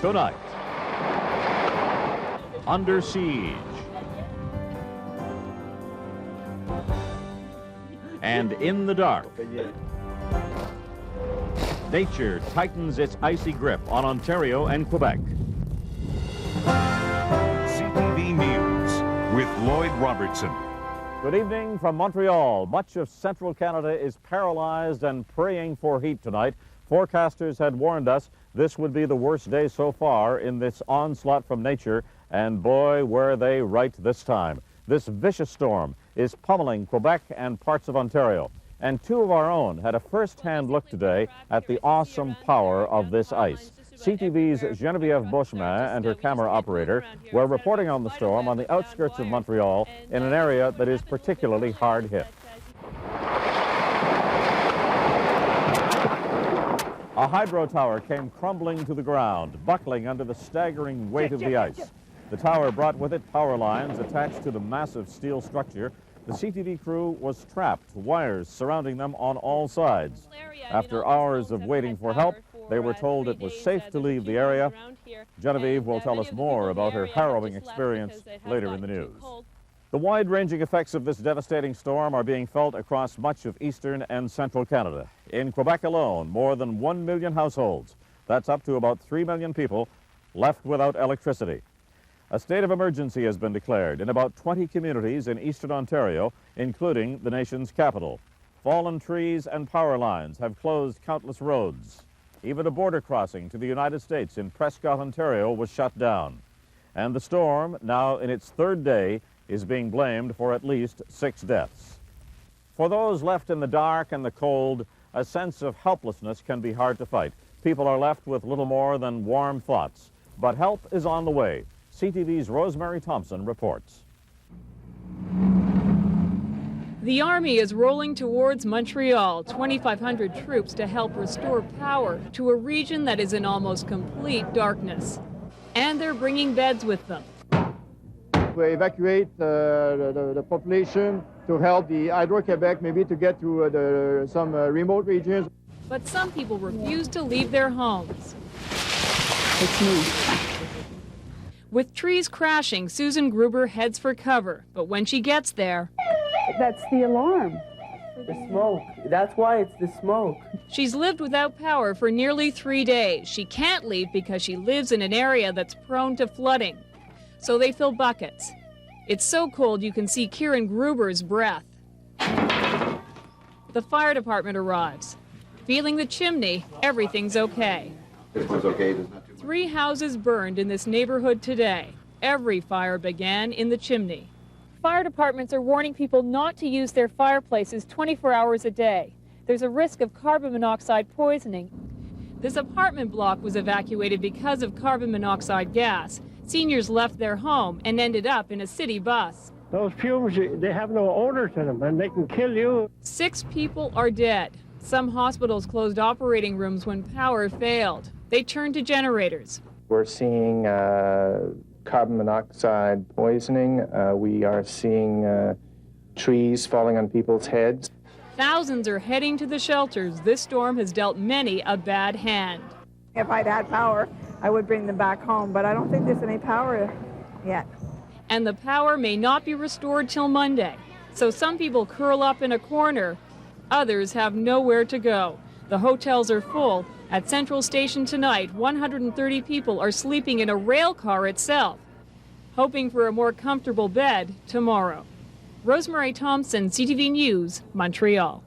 Tonight, under siege. And in the dark, nature tightens its icy grip on Ontario and Quebec. CTV News with Lloyd Robertson. Good evening from Montreal. Much of central Canada is paralyzed and praying for heat tonight. Forecasters had warned us this would be the worst day so far in this onslaught from nature, and boy, were they right this time. This vicious storm is pummeling Quebec and parts of Ontario. And two of our own had a first-hand look today at the awesome power of this ice. CTV's Genevieve Beauchemin and her camera operator were reporting on the storm on the outskirts of Montreal in an area that is particularly hard hit. A hydro tower came crumbling to the ground, buckling under the staggering weight of the ice. The tower brought with it power lines attached to the massive steel structure. The CTV crew was trapped, wires surrounding them on all sides. After hours of waiting for help, they were told it was safe to leave the area. Genevieve will tell us more about her harrowing experience later in the news. The wide-ranging effects of this devastating storm are being felt across much of eastern and central Canada. In Quebec alone, more than 1 million households, that's up to about 3 million people, left without electricity. A state of emergency has been declared in about 20 communities in eastern Ontario, including the nation's capital. Fallen trees and power lines have closed countless roads. Even a border crossing to the United States in Prescott, Ontario was shut down. And the storm, now in its third day, is being blamed for at least 6 deaths. For those left in the dark and the cold, a sense of helplessness can be hard to fight. People are left with little more than warm thoughts. But help is on the way. CTV's Rosemary Thompson reports. The Army is rolling towards Montreal, 2,500 troops to help restore power to a region that is in almost complete darkness. And they're bringing beds with them. To evacuate the population, to help the Hydro-Quebec maybe to get to some remote regions. But some people refuse to leave their homes. It's me. With trees crashing, Susan Gruber heads for cover. But when she gets there... That's the alarm. The smoke. That's why it's the smoke. She's lived without power for nearly 3 days. She can't leave because she lives in an area that's prone to flooding. So they fill buckets. It's so cold you can see Kieran Gruber's breath. The fire department arrives. Feeling the chimney, everything's okay. Everything's okay. There's not too much. 3 houses burned in this neighborhood today. Every fire began in the chimney. Fire departments are warning people not to use their fireplaces 24 hours a day. There's a risk of carbon monoxide poisoning. This apartment block was evacuated because of carbon monoxide gas. Seniors left their home and ended up in a city bus. Those fumes, they have no odor to them, and they can kill you. 6 people are dead. Some hospitals closed operating rooms when power failed. They turned to generators. We're seeing carbon monoxide poisoning. We are seeing trees falling on people's heads. Thousands are heading to the shelters. This storm has dealt many a bad hand. If I'd had power, I would bring them back home, but I don't think there's any power yet. And the power may not be restored till Monday. So some people curl up in a corner. Others have nowhere to go. The hotels are full. At Central Station tonight, 130 people are sleeping in a rail car itself, hoping for a more comfortable bed tomorrow. Rosemary Thompson, CTV News, Montreal.